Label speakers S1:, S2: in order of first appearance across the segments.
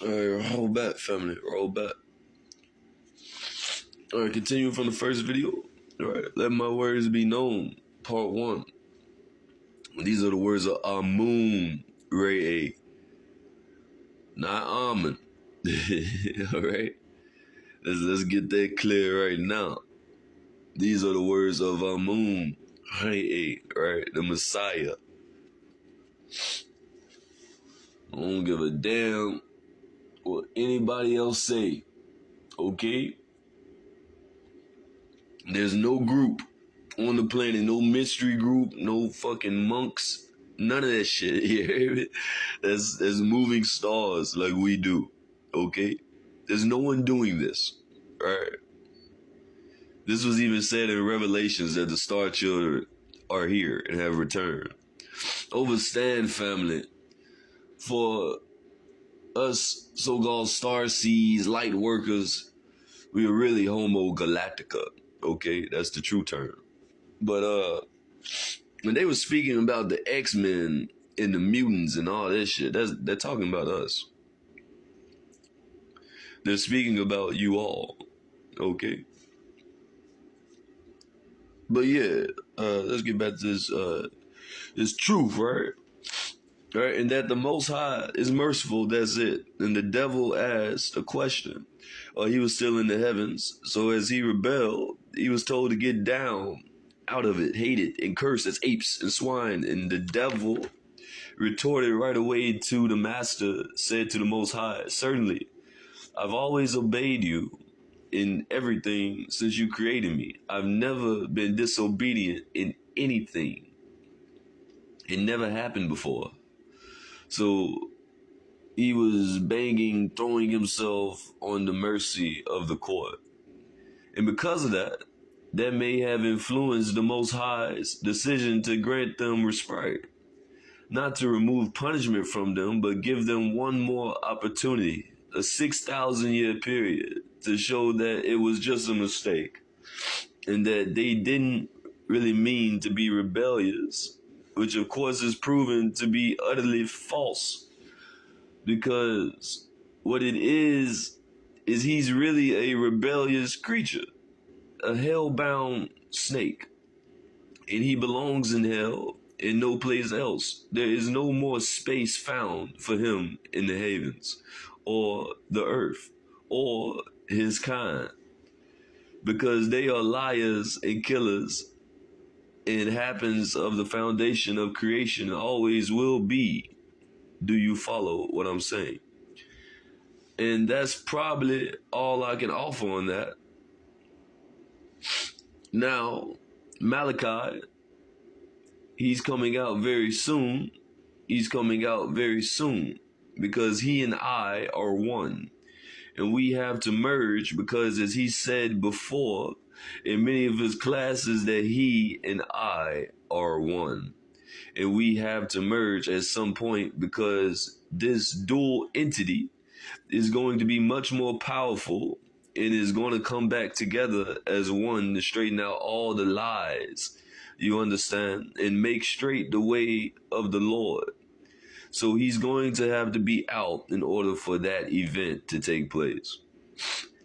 S1: Alright, roll back, family. Roll back. Alright, continue from the first video. Alright, let my words be known. Part 1. These are the words of Amunrayay. Not Amun. Alright? Let's get that clear right now. These are the words of Amunrayay, right? The Messiah. I don't give a damn what anybody else say. Okay? There's no group on the planet, no mystery group, no fucking monks, none of that shit. You hear me? That's moving stars like we do. Okay? There's no one doing this. Right? This was even said in Revelations that the star children are here and have returned. Overstand, family. For us so-called star seeds, light workers, we are really Homo Galactica. Okay, that's the true term. But when they were speaking about the X-Men and the mutants and all that shit, they're talking about us. They're speaking about you all. Okay. But yeah, let's get back to this truth, right? Right, and that the Most High is merciful, that's it. And the devil asked a question. He was still in the heavens. So as he rebelled, he was told to get down out of it, hate it, and curse as apes and swine. And the devil retorted right away to the master, said to the Most High, certainly, I've always obeyed you in everything since you created me. I've never been disobedient in anything. It never happened before. So he was begging, throwing himself on the mercy of the court. And because of that, that may have influenced the Most High's decision to grant them respite. Not to remove punishment from them, but give them one more opportunity, a 6,000-year period, to show that it was just a mistake and that they didn't really mean to be rebellious, which of course is proven to be utterly false, because what it is he's really a rebellious creature, a hell-bound snake, and he belongs in hell and no place else. There is no more space found for him in the heavens or the earth or his kind, because they are liars and killers. It happens of the foundation of creation, always will be. Do you follow what I'm saying? And that's probably all I can offer on that. Now, Malachi, he's coming out very soon. He's coming out very soon because he and I are one. And we have to merge because, as he said before in many of his classes, that he and I are one. And we have to merge at some point because this dual entity is going to be much more powerful and is going to come back together as one to straighten out all the lies, you understand, and make straight the way of the Lord. So he's going to have to be out in order for that event to take place.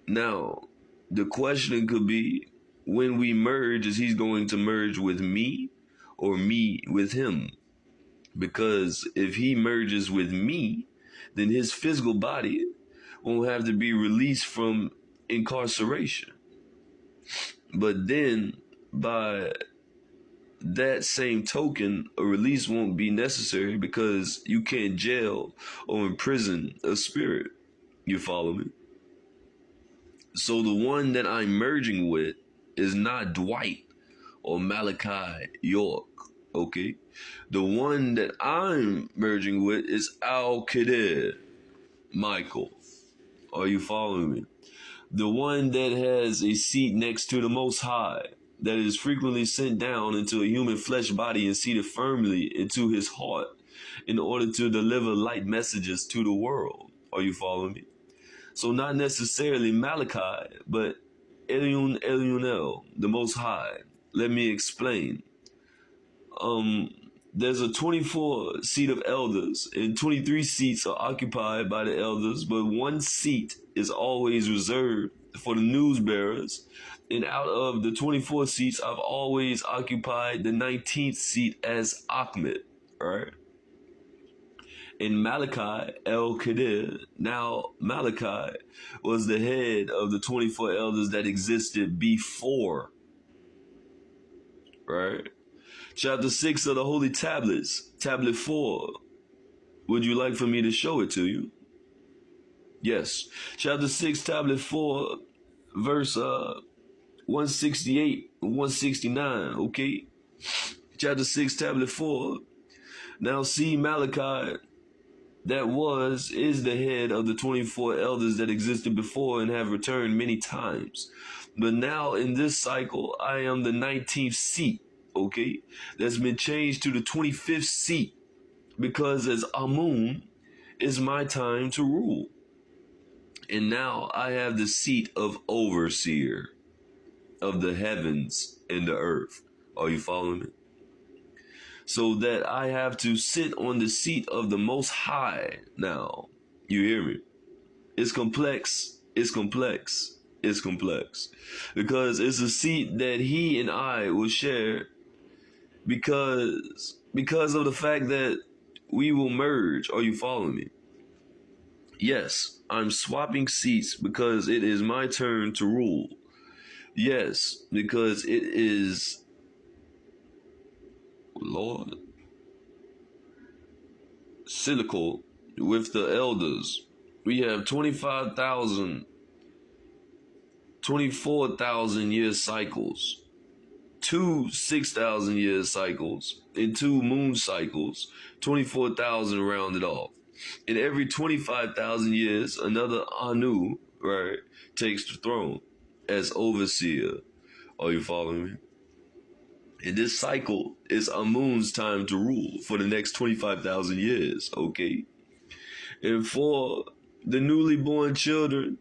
S1: Now, the question could be, when we merge, is he going to merge with me or me with him? Because if he merges with me, then his physical body won't have to be released from incarceration. But then, by that same token, a release won't be necessary because you can't jail or imprison a spirit. You follow me? So the one that I'm merging with is not Dwight or Malachi York, okay? The one that I'm merging with is Al-Qadir Michael. Are you following me? The one that has a seat next to the Most High, that is frequently sent down into a human flesh body and seated firmly into his heart in order to deliver light messages to the world. Are you following me? So not necessarily Malachi, but Elion Elionel, the Most High. Let me explain. there's a 24 seat of elders, and 23 seats are occupied by the elders, but one seat is always reserved for the news bearers. And out of the 24 seats, I've always occupied the 19th seat as Ahmed, right? In Malachi El Kadir, now Malachi was the head of the 24 elders that existed before, right? Chapter 6 of the Holy Tablets, Tablet 4. Would you like for me to show it to you? Yes. Chapter 6, Tablet 4, verse 168, 169, okay? Chapter 6, Tablet 4. Now see, Malachi, that is the head of the 24 elders that existed before and have returned many times. But now in this cycle, I am the 19th seat, okay? That's been changed to the 25th seat because as Amun is my time to rule. And now I have the seat of overseer of the heavens and the earth. Are you following me? So that I have to sit on the seat of the Most High now. You hear me? It's complex. It's complex. It's complex. Because it's a seat that he and I will share because of the fact that we will merge. Are you following me? Yes, I'm swapping seats because it is my turn to rule. Yes, because it is, Lord, cyclical with the elders. We have 24,000 year cycles, 2 6,000 year cycles, and 2 moon cycles, 24,000 rounded off. In every 25,000 years, another Anu, right, takes the throne as overseer. Are you following me? And this cycle is Amun's time to rule for the next 25,000 years, okay? And for the newly born children,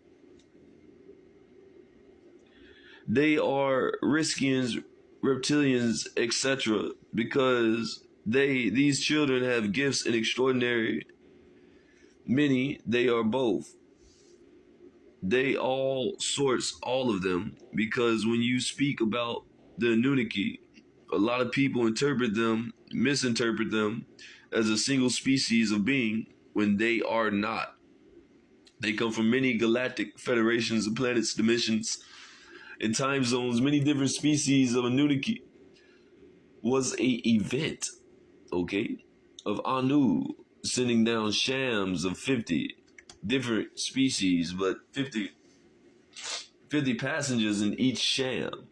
S1: they are Riskians, reptilians, etc., because these children have gifts and extraordinary many. They are both. They all sorts, all of them, because when you speak about the Anunnaki, a lot of people misinterpret them as a single species of being when they are not. They come from many galactic federations of planets, dimensions, and time zones. Many different species of Anunnaki was a event, okay, of Anu sending down shams of 50 different species, but 50 passengers in each sham.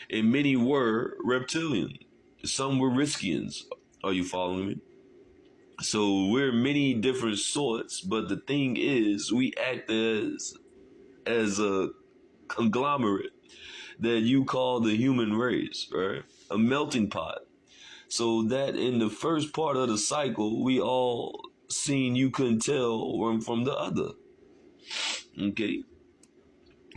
S1: And many were reptilian. Some were Riskians. Are you following me? So we're many different sorts, but the thing is, we act as a conglomerate that you call the human race, right? A melting pot. So that in the first part of the cycle, we all seen you couldn't tell one from the other. Okay?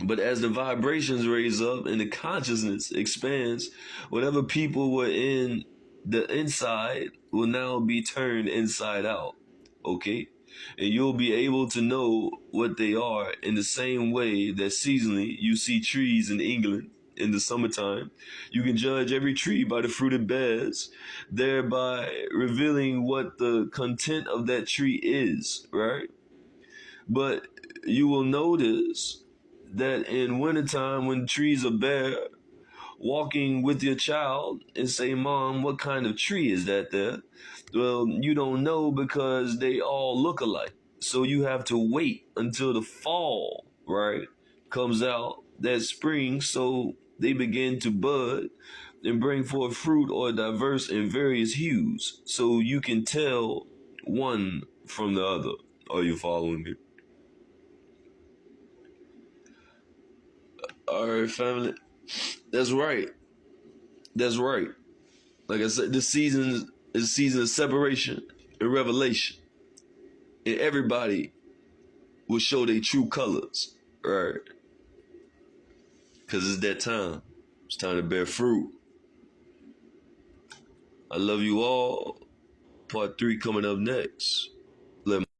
S1: But as the vibrations raise up and the consciousness expands, whatever people were in the inside will now be turned inside out. Okay? And you'll be able to know what they are in the same way that seasonally you see trees in England in the summertime. You can judge every tree by the fruit it bears, thereby revealing what the content of that tree is, right? But you will notice that in wintertime when trees are bare, walking with your child and say, Mom, what kind of tree is that there? Well, you don't know because they all look alike. So you have to wait until the fall, right, comes out, that spring, so they begin to bud and bring forth fruit or diverse in various hues. So you can tell one from the other. Are you following me? All right, family. That's right. That's right. Like I said, this season is a season of separation and revelation. And everybody will show their true colors, right? Because it's that time. It's time to bear fruit. I love you all. Part 3 coming up next. Let